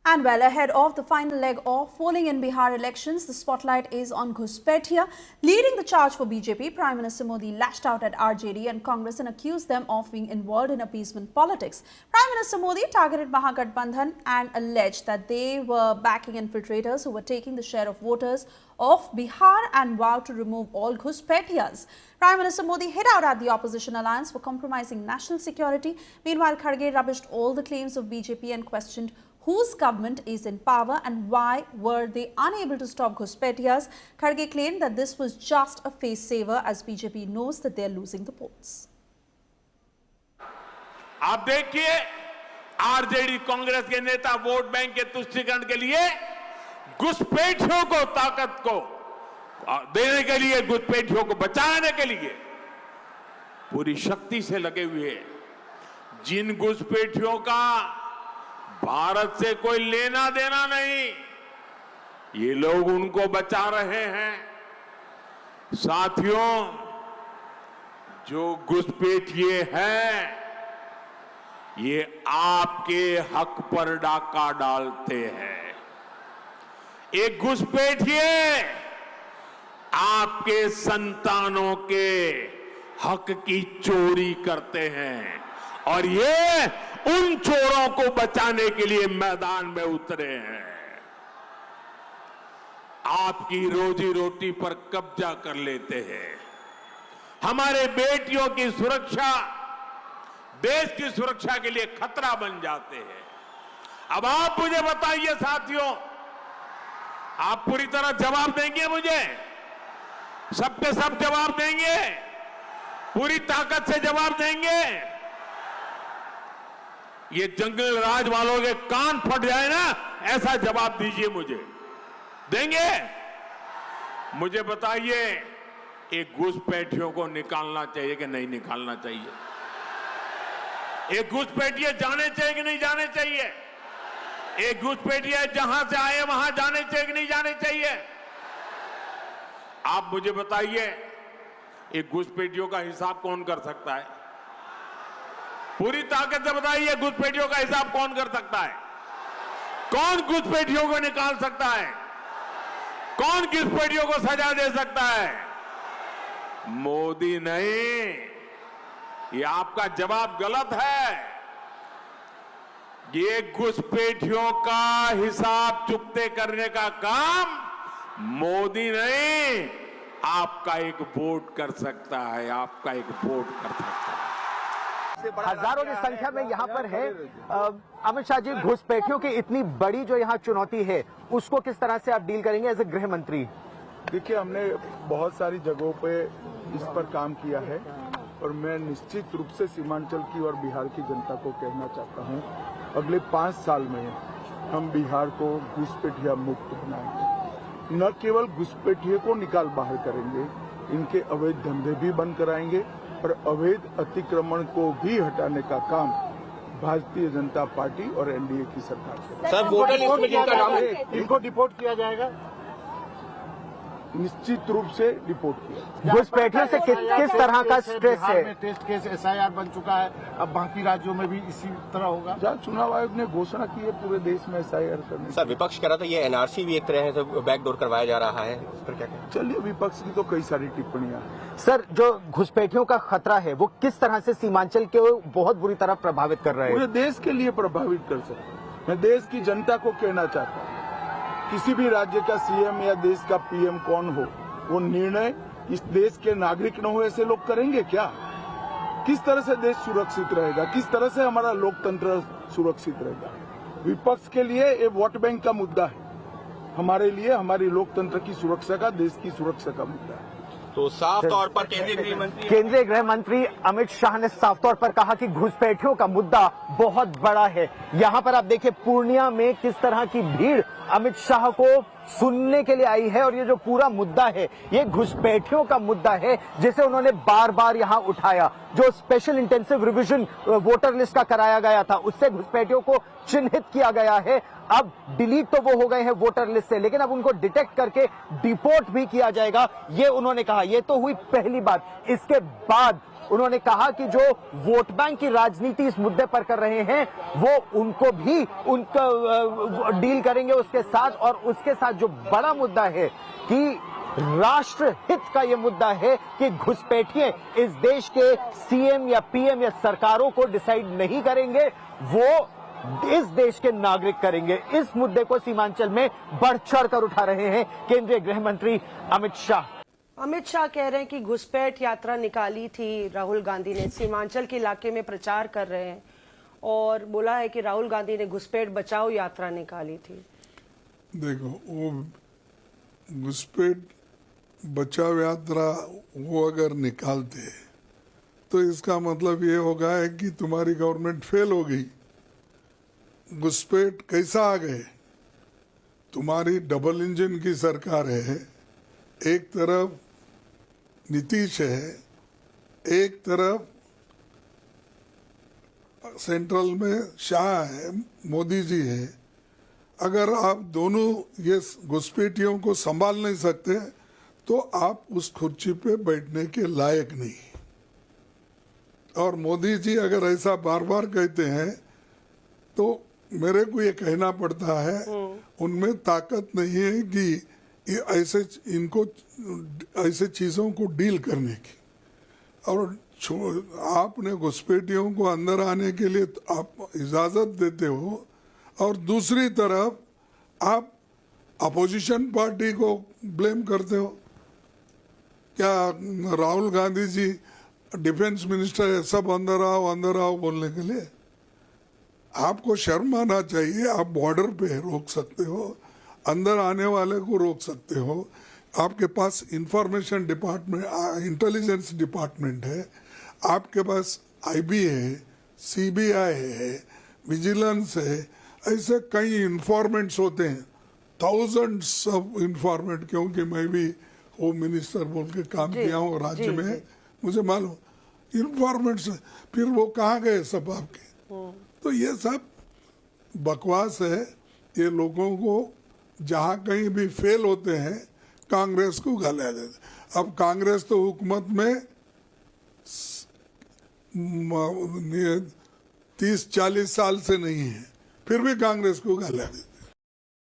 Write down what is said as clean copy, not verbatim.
And well, ahead of the final leg of polling in Bihar elections, the spotlight is on Ghuspetia. Leading the charge for BJP, Prime Minister Modi lashed out at RJD and Congress and accused them of being involved in appeasement politics. Prime Minister Modi targeted Mahagathbandhan and alleged that they were backing infiltrators who were taking the share of voters of Bihar and vowed to remove all Ghuspetias. Prime Minister Modi hit out at the opposition alliance for compromising national security. Meanwhile, Kharge rubbished all the claims of BJP and questioned whose government is in power and why were they unable to stop Ghuspetias. Kharge claimed that this was just a face saver as BJP knows that they are losing the polls. आप देखिए, RJD Congress के नेता vote bank के तुष्टीकरण के लिए घुसपैठियों को ताकत को देने के लिए, घुसपैठियों को बचाने के लिए पूरी शक्ति से लगे हुए हैं। जिन घुसपैठियों का भारत से कोई लेना देना नहीं, ये लोग उनको बचा रहे हैं। साथियों, जो घुसपैठिए हैं, ये आपके हक पर डाका डालते हैं। एक घुसपैठिए आपके संतानों के हक की चोरी करते हैं और ये उन चोरों को बचाने के लिए मैदान में उतरे हैं। आपकी रोजी रोटी पर कब्जा कर लेते हैं। हमारे बेटियों की सुरक्षा, देश की सुरक्षा के लिए खतरा बन जाते हैं। अब आप मुझे बताइए साथियों, आप पूरी तरह जवाब देंगे मुझे? सबके सब जवाब देंगे? पूरी ताकत से जवाब देंगे? ये जंगल राज वालों के कान फट जाए ना, ऐसा जवाब दीजिए मुझे। देंगे? मुझे बताइए, एक घुसपैठियों को निकालना चाहिए कि नहीं निकालना चाहिए? एक घुसपैठिए जाने चाहिए कि नहीं जाने चाहिए? एक घुसपैठिए जहां से आए वहां जाने चाहिए कि नहीं जाने चाहिए? आप मुझे बताइए, एक घुसपैठियों का हिसाब कौन कर सकता है? पूरी ताकत से बताइए, घुसपैठियों का हिसाब कौन कर सकता है? कौन घुसपैठियों को निकाल सकता है? कौन घुसपैठियों को सजा दे सकता है? मोदी नहीं। ये आपका जवाब गलत है। ये घुसपैठियों का हिसाब चुकते करने का काम मोदी नहीं, आपका एक वोट कर सकता है। आपका एक वोट कर सकता है। हजारों की संख्या में यहाँ पर है। अमित शाह जी, घुसपैठियों की इतनी बड़ी जो यहाँ चुनौती है, उसको किस तरह से आप डील करेंगे एज ए गृह मंत्री? देखिए, हमने बहुत सारी जगहों पे इस पर काम किया है और मैं निश्चित रूप से सीमांचल की और बिहार की जनता को कहना चाहता हूँ, अगले 5 साल में हम बिहार को घुसपैठिया मुक्त बनाएंगे। न केवल घुसपैठिए को निकाल बाहर करेंगे, इनके अवैध धंधे भी बंद कराएंगे और अवैध अतिक्रमण को भी हटाने का काम भारतीय जनता पार्टी और एनडीए की सरकार करेगी। सर, वोटर लिस्ट में जिनका नाम है, इनको डिपोर्ट किया जाएगा? निश्चित रूप से रिपोर्ट किया। घुसपैठियों से किस तरह का स्ट्रेस है? टेस्ट केस एसआईआर बन चुका है, अब बाकी राज्यों में भी इसी तरह होगा। जहाँ चुनाव आयोग ने घोषणा की है पूरे देश में एसआईआर करने। सर, विपक्ष कह रहा था ये एनआरसी भी एक तरह है तो बैकडोर करवाया जा रहा है, इस पर क्या कहें? चलिए, विपक्ष की तो कई सारी टिप्पणियां। सर, जो घुसपैठियों का खतरा है वो किस तरह से सीमांचल को बहुत बुरी तरह प्रभावित कर रहा है? पूरे देश के लिए प्रभावित कर सकते हैं। मैं देश की जनता को कहना चाहता हूँ, किसी भी राज्य का सीएम या देश का पीएम कौन हो, वो निर्णय इस देश के नागरिक न हो ऐसे लोग करेंगे क्या? किस तरह से देश सुरक्षित रहेगा? किस तरह से हमारा लोकतंत्र सुरक्षित रहेगा? विपक्ष के लिए ये वोट बैंक का मुद्दा है, हमारे लिए हमारी लोकतंत्र की सुरक्षा का, देश की सुरक्षा का मुद्दा है। तो साफ तौर पर केंद्रीय गृह मंत्री अमित शाह ने साफ तौर पर कहा कि घुसपैठियों का मुद्दा बहुत बड़ा है। यहाँ पर आप देखिए, पूर्णिया में किस तरह की भीड़ अमित शाह को सुनने के लिए आई है। और ये जो पूरा मुद्दा है ये घुसपैठियों का मुद्दा है जिसे उन्होंने बार बार यहां उठाया। जो special intensive revision voter list का कराया गया था उससे घुसपैठियों को चिन्हित किया गया है। अब डिलीट तो वो हो गए हैं वोटर लिस्ट से, लेकिन अब उनको डिटेक्ट करके डिपोर्ट भी किया जाएगा, ये उन्होंने कहा। ये तो हुई पहली बात। इसके बाद उन्होंने कहा कि जो वोट बैंक की राजनीति इस मुद्दे पर कर रहे हैं वो उनको भी उनका डील करेंगे उसके साथ। और उसके साथ जो बड़ा मुद्दा है कि राष्ट्र हित का ये मुद्दा है कि घुसपैठिए इस देश के सीएम या पीएम या सरकारों को डिसाइड नहीं करेंगे, वो इस देश के नागरिक करेंगे। इस मुद्दे को सीमांचल में बढ़ चढ़ कर उठा रहे हैं केंद्रीय गृह मंत्री अमित शाह। अमित शाह कह रहे हैं कि घुसपैठ यात्रा निकाली थी राहुल गांधी ने, सीमांचल के इलाके में प्रचार कर रहे हैं और बोला है कि राहुल गांधी ने घुसपैठ बचाओ यात्रा निकाली थी। देखो, वो घुसपैठ बचाओ यात्रा वो अगर निकालते तो इसका मतलब ये होगा है कि तुम्हारी गवर्नमेंट फेल हो गई। घुसपैठ कैसा आ गए? तुम्हारी डबल इंजन की सरकार है, एक तरफ नीतीश है, एक तरफ सेंट्रल में शाह है, मोदी जी है। अगर आप दोनों ये घुसपैठियों को संभाल नहीं सकते तो आप उस कुर्सी पे बैठने के लायक नहीं। और मोदी जी अगर ऐसा बार बार कहते हैं तो मेरे को ये कहना पड़ता है उनमें ताकत नहीं है कि ऐसे इनको ऐसे चीजों को डील करने की। और आपने घुसपैठियों को अंदर आने के लिए आप इजाजत देते हो और दूसरी तरफ आप अपोजिशन पार्टी को ब्लेम करते हो। क्या राहुल गांधी जी डिफेंस मिनिस्टर है, सब अंदर आओ बोलने के लिए? आपको शर्म आना चाहिए। आप बॉर्डर पे रोक सकते हो, अंदर आने वाले को रोक सकते हो। आपके पास इंफॉर्मेशन डिपार्टमेंट, इंटेलिजेंस डिपार्टमेंट है, आपके पास आईबी है, सीबीआई है, विजिलेंस है, ऐसे कई इंफॉर्मेंट्स होते हैं, थाउजेंड्स ऑफ इंफॉर्मेंट। क्योंकि मैं भी होम मिनिस्टर बोल के काम किया हूँ राज्य में, मुझे मालूम इंफॉर्मेंट्स। फिर वो कहाँ गए सब आपके? तो ये सब बकवास है। ये लोगों को जहाँ कहीं भी फेल होते हैं कांग्रेस को गालियाँ देते। अब कांग्रेस तो हुकूमत में 30-40 साल से नहीं है, फिर भी कांग्रेस को गालियाँ देते।